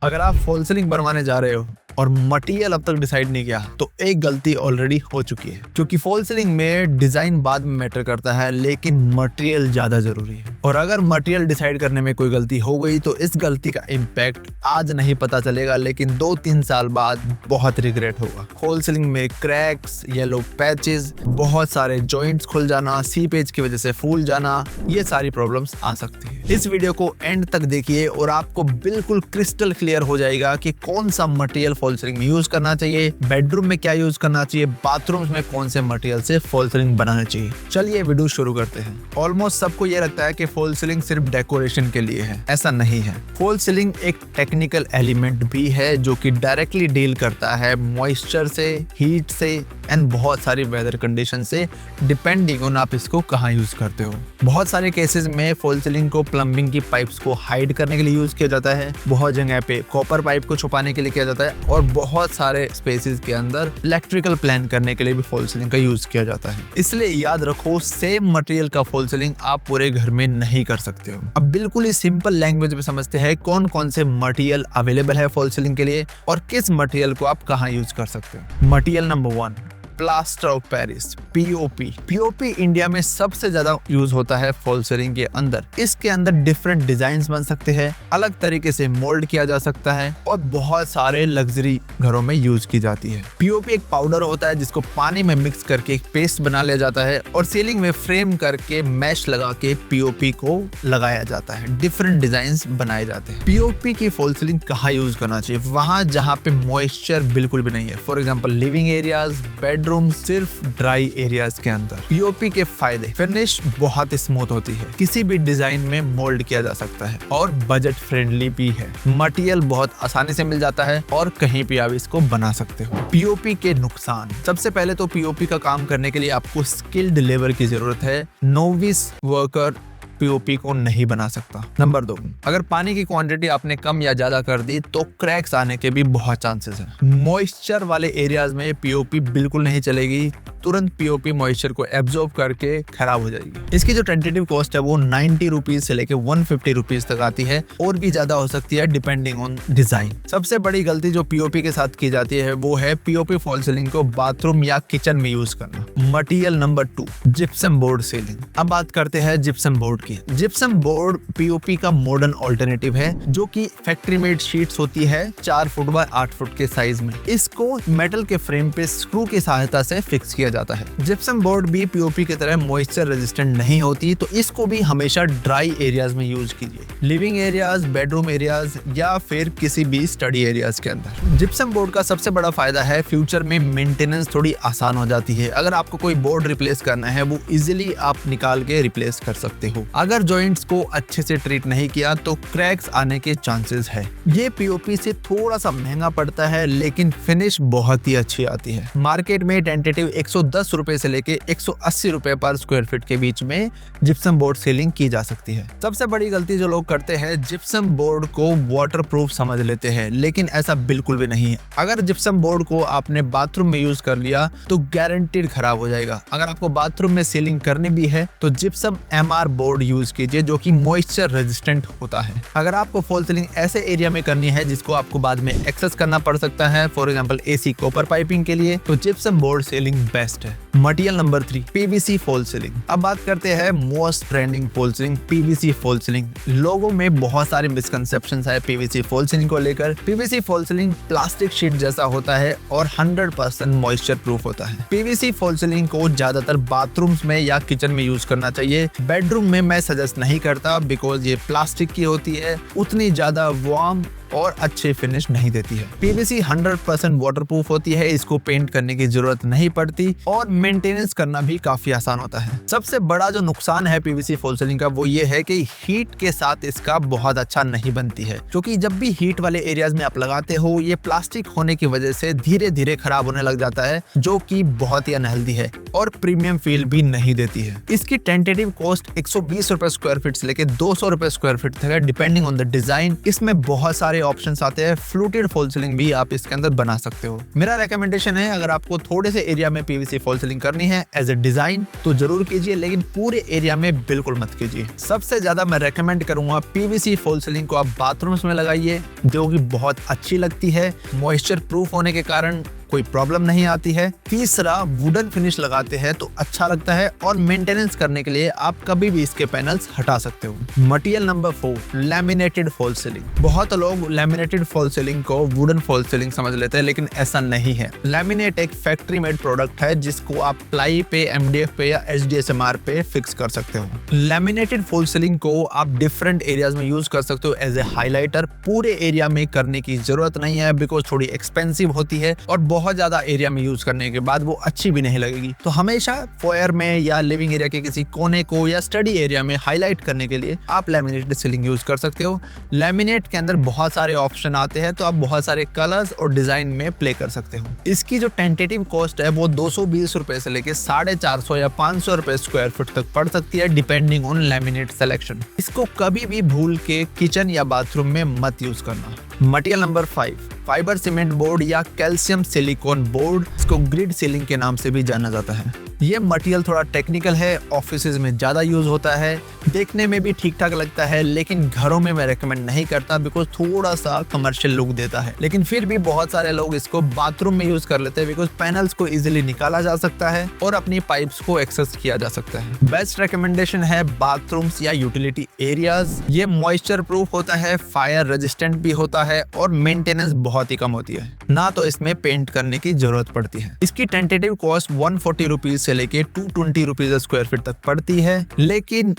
अगर आप fall ceiling बनवाने जा रहे हो और मटेरियल अब तक डिसाइड नहीं किया तो एक गलती ऑलरेडी हो चुकी है, क्योंकि फॉल सीलिंग में डिजाइन बाद में मैटर करता है लेकिन मटेरियल ज्यादा जरूरी है। और अगर मटेरियल डिसाइड करने में कोई गलती हो गई तो इस गलती का इम्पैक्ट आज नहीं पता चलेगा लेकिन 2-3 साल बाद बहुत रिग्रेट होगा। फॉल सीलिंग में क्रैक्स, येलो पैचेस, बहुत सारे जॉइंट्स खुल जाना, सीपेज की वजह से फूल जाना, ये सारी प्रॉब्लम्स आ सकती है। इस वीडियो को एंड तक देखिए और आपको बिल्कुल क्रिस्टल क्लियर हो जाएगा कि कौन सा मटेरियल फॉल सीलिंग में यूज करना चाहिए, बेडरूम में क्या यूज करना चाहिए, बाथरूम में कौन से मटेरियल से फॉल सीलिंग बनाना चाहिए। चलिए वीडियो शुरू करते हैं। ऑलमोस्ट सबको ये लगता है कि फॉल सीलिंग सिर्फ डेकोरेशन के लिए है, ऐसा नहीं है। फॉल सीलिंग एक टेक्निकल एलिमेंट भी है जो कि डायरेक्टली डील करता है मॉइस्चर से, हीट से एंड बहुत सारी वेदर कंडीशन से, डिपेंडिंग ऑन आप इसको कहाँ यूज करते हो। बहुत सारे केसेस में फॉल सीलिंग को प्लम्बिंग की पाइप्स को हाइड करने के लिए यूज किया जाता है, बहुत जगह पे कॉपर पाइप को छुपाने के लिए किया जाता है और बहुत सारे स्पेसेस के अंदर इलेक्ट्रिकल प्लान करने के लिए भी फॉल सीलिंग का यूज किया जाता है। इसलिए याद रखो, सेम मटेरियल का फॉल सीलिंग आप पूरे घर में नहीं कर सकते हो। अब बिल्कुल ही सिंपल लैंग्वेज में समझते हैं कौन कौन से मटेरियल अवेलेबल है फॉल सीलिंग के लिए और किस मटेरियल को आप कहाँ यूज कर सकते हो। Material number 1, plaster of Paris, POP. POP India में सबसे ज्यादा यूज होता है फॉल सीलिंग के अंदर। इसके अंदर डिफरेंट डिजाइन्स बन सकते हैं, अलग तरीके से मोल्ड किया जा सकता है और बहुत सारे लग्जरी घरों में यूज की जाती है। पीओपी एक पाउडर होता है जिसको पानी में मिक्स करके एक पेस्ट बना लिया जाता है और सीलिंग में फ्रेम करके मैश लगा के पीओपी को लगाया जाता है। डिफरेंट डिजाइन्स बनाए जाते हैं। पीओपी की फॉल सीलिंग कहाँ यूज करना चाहिए? वहां जहाँ पे मॉइस्चर बिल्कुल भी नहीं है। For example living areas, bedroom, सिर्फ ड्राई एरियाज के अंदर। पीओपी के फायदे: फिनिश बहुत स्मूथ होती है, किसी भी डिजाइन में मोल्ड किया जा सकता है और बजट फ्रेंडली भी है। मटेरियल बहुत आसानी से मिल जाता है और कहीं भी आप इसको बना सकते हो। पीओपी के नुकसान: सबसे पहले तो पीओपी का काम करने के लिए आपको स्किल्ड लेबर की जरूरत है। नोविस वर्कर पीओपी को नहीं बना सकता। नंबर 2, अगर पानी की क्वांटिटी आपने कम या ज्यादा कर दी तो क्रैक्स आने के भी बहुत चांसेस हैं। मॉइस्चर वाले एरियाज में पीओपी बिल्कुल नहीं चलेगी, तुरंत पीओपी मॉइस्चर को एब्जॉर्ब करके खराब हो जाएगी। इसकी जो टेंटेटिव कॉस्ट है वो 90 रुपीज से लेके 150 रुपीज तक आती है और भी ज्यादा हो सकती है डिपेंडिंग ऑन डिजाइन। सबसे बड़ी गलती जो पीओपी के साथ की जाती है वो है पीओपी फॉल सीलिंग को बाथरूम या किचन में यूज करना। Material number 2, gypsum board ceiling. अब बात करते हैं जिप्सम बोर्ड की। जिप्सम बोर्ड पीओपी का मॉडर्न ऑल्टरनेटिव है जो कि फैक्ट्री मेड शीट्स होती है 4 फुट बाय 8 फुट के साइज में। इसको मेटल के फ्रेम पे स्क्रू की सहायता से फिक्स किया जाता है। जिप्सम बोर्ड भी पीओपी की तरह मॉइस्चर रेजिस्टेंट नहीं होती, तो इसको भी हमेशा ड्राई एरियाज में यूज कीजिए, लिविंग एरियाज, बेडरूम एरियाज या फिर किसी भी स्टडी एरियाज के अंदर। जिप्सम बोर्ड का सबसे बड़ा फायदा है फ्यूचर में मेंटेनेंस थोड़ी आसान हो जाती है। अगर आपको कोई बोर्ड रिप्लेस करना है वो इजिली आप निकाल के रिप्लेस कर सकते हो। अगर जॉइंट्स को अच्छे से ट्रीट नहीं किया तो क्रैक्स आने के चांसेस है। ये पीओपी से थोड़ा सा महंगा पड़ता है लेकिन फिनिश बहुत ही अच्छी आती है। मार्केट में टेंटेटिव 110 रुपए से लेके 180 रुपए पर स्क्वायर फीट के बीच में जिप्सम बोर्ड सीलिंग की जा सकती है। सबसे बड़ी गलती जो लोग करते हैं, जिप्सम बोर्ड को वाटरप्रूफ समझ लेते हैं, लेकिन ऐसा बिल्कुल भी नहीं है। अगर जिप्सम बोर्ड को आपने बाथरूम में यूज कर लिया तो गारंटीड खराब हो जाएगा। अगर आपको बाथरूम में सीलिंग करनी भी है तो जिप्सम एमआर बोर्ड यूज कीजिए जो कि मॉइस्चर रेजिस्टेंट होता है। अगर आपको फॉल सीलिंग ऐसे एरिया में करनी है जिसको आपको बाद में एक्सेस करना पड़ सकता है, for example AC copper piping के लिए, तो जिप्सम बोर्ड सीलिंग बेस्ट है। Material number 3, PVC fall ceiling. अब बात करते हैं most trending fall ceiling, PVC fall ceiling. लोगों में बहुत सारे मिसकंसेप्शंस है पीवीसी फॉल सीलिंग को लेकर। PVC fall ceiling plastic sheet जैसा होता है और 100% मॉइस्चर प्रूफ होता है। पीवीसी फॉल सीलिंग को ज्यादातर बाथरूम्स में या किचन में यूज करना चाहिए। बेडरूम में मैं सजेस्ट नहीं करता बिकॉज ये प्लास्टिक की होती है, उतनी ज्यादा वार्म और अच्छे फिनिश नहीं देती है। पीवीसी 100% वाटरप्रूफ होती है, इसको पेंट करने की जरूरत नहीं पड़ती और मेंटेनेंस करना भी काफी आसान होता है। सबसे बड़ा जो नुकसान है पीवीसी फॉल सीलिंग का वो ये है कि हीट के साथ इसका बहुत अच्छा नहीं बनती है, क्योंकि जब भी हीट वाले एरियाज में आप लगाते हो ये प्लास्टिक होने की वजह से धीरे धीरे खराब होने लग जाता है, जो कि बहुत ही अनहेल्दी है और प्रीमियम फील भी नहीं देती है। इसकी टेंटेटिव कॉस्ट 120 रुपए स्क्वायर फीट से लेकर 200 रुपए स्क्वायर फीट तक है, डिपेंडिंग ऑन द डिजाइन। इसमें बहुत सारे ऑप्शंस आते हैं। फ्लूटेड फॉल सीलिंग भी आप इसके अंदर बना सकते हो। मेरा रेकमेंडेशन है, अगर आपको थोड़े से एरिया में पीवीसी फॉल सीलिंग सीलिंग करनी है एज ए डिजाइन तो जरूर कीजिए, लेकिन पूरे एरिया में बिल्कुल मत कीजिए। सबसे ज्यादा मैं रेकमेंड करूंगा पीवीसी फॉल सीलिंग को आप बाथरूम्स में लगाइए, जो कि बहुत अच्छी लगती है, मॉइस्चर प्रूफ होने के कारण कोई प्रॉब्लम नहीं आती है। तीसरा, वुडन फिनिश लगाते हैं तो अच्छा लगता है और मेंटेनेंस करने के लिए आप कभी भी इसके पैनल्स हटा सकते हो। Material number 4, laminated fall ceiling. बहुत लोग लैमिनेटेड फॉल सीलिंग को वुडन फॉल सीलिंग समझ लेते हैं, लेकिन ऐसा नहीं है। लैमिनेट एक फैक्ट्री मेड प्रोडक्ट है जिसको आप प्लाई पे, एमडीएफ पे या एचडीएसएमआर पे फिक्स कर सकते हो। लैमिनेटेड फॉल सीलिंग को आप डिफरेंट एरियाज में यूज कर सकते हो एज ए हाईलाइटर। पूरे एरिया में करने की जरूरत नहीं है बिकॉज थोड़ी एक्सपेंसिव होती है और बहुत ज्यादा एरिया में यूज करने के बाद वो अच्छी भी नहीं लगेगी। तो हमेशा फॉयर में या लिविंग एरिया के किसी कोने को या स्टडी एरिया में हाईलाइट करने के लिए आप लैमिनेटेड सीलिंग यूज कर सकते हो। लैमिनेट के अंदर बहुत सारे ऑप्शन आते हैं तो आप बहुत सारे कलर्स और डिजाइन में प्ले कर सकते हो। इसकी जो टेंटेटिव कॉस्ट है वो 220 रुपए से लेके 450 या 500 रुपए स्क्वायर फुट तक पड़ सकती है डिपेंडिंग ऑन लैमिनेट सिलेक्शन। इसको कभी भी भूल के किचन या बाथरूम में मत यूज करना। Material number 5, fibre cement board या कैल्शियम सिलिकॉन बोर्ड, इसको ग्रिड सीलिंग के नाम से भी जाना जाता है। ये मटेरियल थोड़ा टेक्निकल है, ऑफिसेज में ज़्यादा यूज होता है, देखने में भी ठीक ठाक लगता है, लेकिन घरों में मैं रेकमेंड नहीं करता बिकॉज थोड़ा सा कमर्शियल लुक देता है। लेकिन फिर भी बहुत सारे लोग इसको बाथरूम में यूज कर लेते हैं बिकॉज पैनल्स को इजीली निकाला जा सकता है और अपनी पाइप्स को एक्सेस किया जा सकता है। बेस्ट रिकमेंडेशन है बाथरूम्स या यूटिलिटी एरियाज। ये मॉइस्चर प्रूफ होता है, फायर रेजिस्टेंट भी होता है और मेंटेनेंस बहुत ही कम होती है, ना तो इसमें पेंट करने की जरूरत पड़ती है। इसकी टेंटेटिव कॉस्ट 140 रुपीज से लेके 220 रुपीज स्क्वायर फीट तक पड़ती है, लेकिन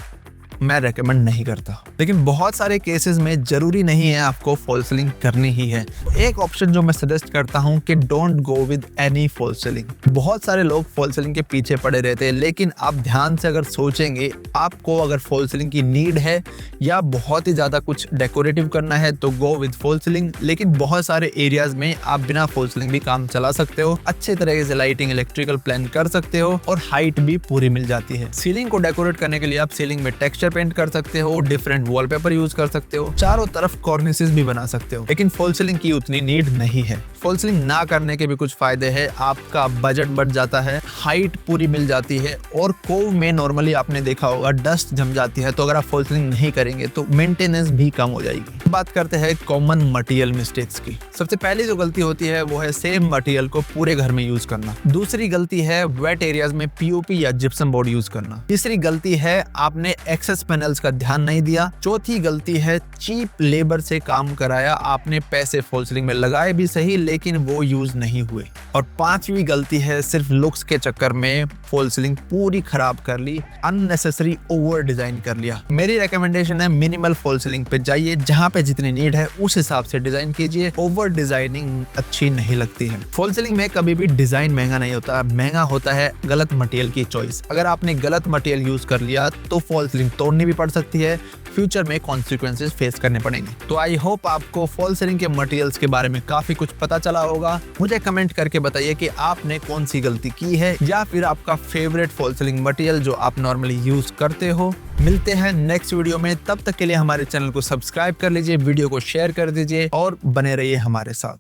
मैं रेकमेंड नहीं करता। लेकिन बहुत सारे केसेस में जरूरी नहीं है आपको फॉल सीलिंग करनी ही है। एक ऑप्शन जो मैं सजेस्ट करता हूं कि don't go with any fall ceiling. बहुत सारे लोग फॉल सीलिंग के पीछे पड़े रहते हैं, लेकिन आप ध्यान से अगर सोचेंगे, आपको अगर फॉल सीलिंग की नीड है या बहुत ही ज्यादा कुछ डेकोरेटिव करना है तो गो विद फॉल सीलिंग। लेकिन बहुत सारे एरियाज में आप बिना फॉल सीलिंग भी काम चला सकते हो, अच्छे तरीके से लाइटिंग, इलेक्ट्रिकल प्लान कर सकते हो और हाइट भी पूरी मिल जाती है। सीलिंग को डेकोरेट करने के लिए आप सीलिंग में टेक्सचर पेंट कर सकते हो, डिफरेंट वॉलपेपर यूज कर सकते हो, चारों तरफ कॉर्निसेस भी बना सकते हो, लेकिन फॉल सीलिंग की उतनी नीड नहीं है। फॉल सीलिंग ना करने के भी कुछ फायदे हैं। आपका बजट बढ़ जाता है, हाइट पूरी मिल जाती है और कोव में नॉर्मली आपने देखा होगा डस्ट जम जाती है, तो अगर आप फॉल सीलिंग नहीं करेंगे तो मेंटेनेंस भी कम हो जाएगी। बात करते हैं कॉमन मटेरियल मिस्टेक्स की। सबसे पहली जो गलती होती है वो है सेम मटेरियल को पूरे घर में यूज करना। दूसरी गलती है वेट एरियाज में पीओपी या जिप्सम बोर्ड यूज करना। तीसरी गलती है आपने एक्सेस पैनल्स का ध्यान नहीं दिया। चौथी गलती है चीप लेबर से काम कराया, आपने पैसे फॉल सीलिंग में लगाए भी सही लेकिन वो यूज नहीं हुए। और पांचवी गलती है सिर्फ लुक्स के चक्कर में फॉल सीलिंग पूरी खराब कर ली, अननेसेसरी ओवर डिजाइन कर लिया। मेरी रिकमेंडेशन है मिनिमल फॉल सीलिंग पे जाइए, जहां पे जितनी नीड है उस हिसाब से डिजाइन कीजिए। ओवर डिजाइनिंग अच्छी नहीं लगती है। फॉल सीलिंग में कभी भी डिजाइन महंगा नहीं होता, महंगा होता है गलत मटेरियल की चॉइस। अगर आपने गलत मटेरियल यूज कर लिया तो फॉल सीलिंग तोड़नी भी पड़ सकती है, फ्यूचर में कॉन्सिक्वेंसेस फेस करने पड़ेंगे। तो आई होप आपको फॉल सीलिंग के मटेरियल्स के बारे में काफी कुछ पता चला होगा। मुझे कमेंट करके बताइए कि आपने कौन सी गलती की है या फिर आपका फेवरेट फॉल सीलिंग मटेरियल जो आप नॉर्मली यूज करते हो। मिलते हैं नेक्स्ट वीडियो में, तब तक के लिए हमारे चैनल को सब्सक्राइब कर लीजिए, वीडियो को शेयर कर दीजिए और बने रहिए हमारे साथ।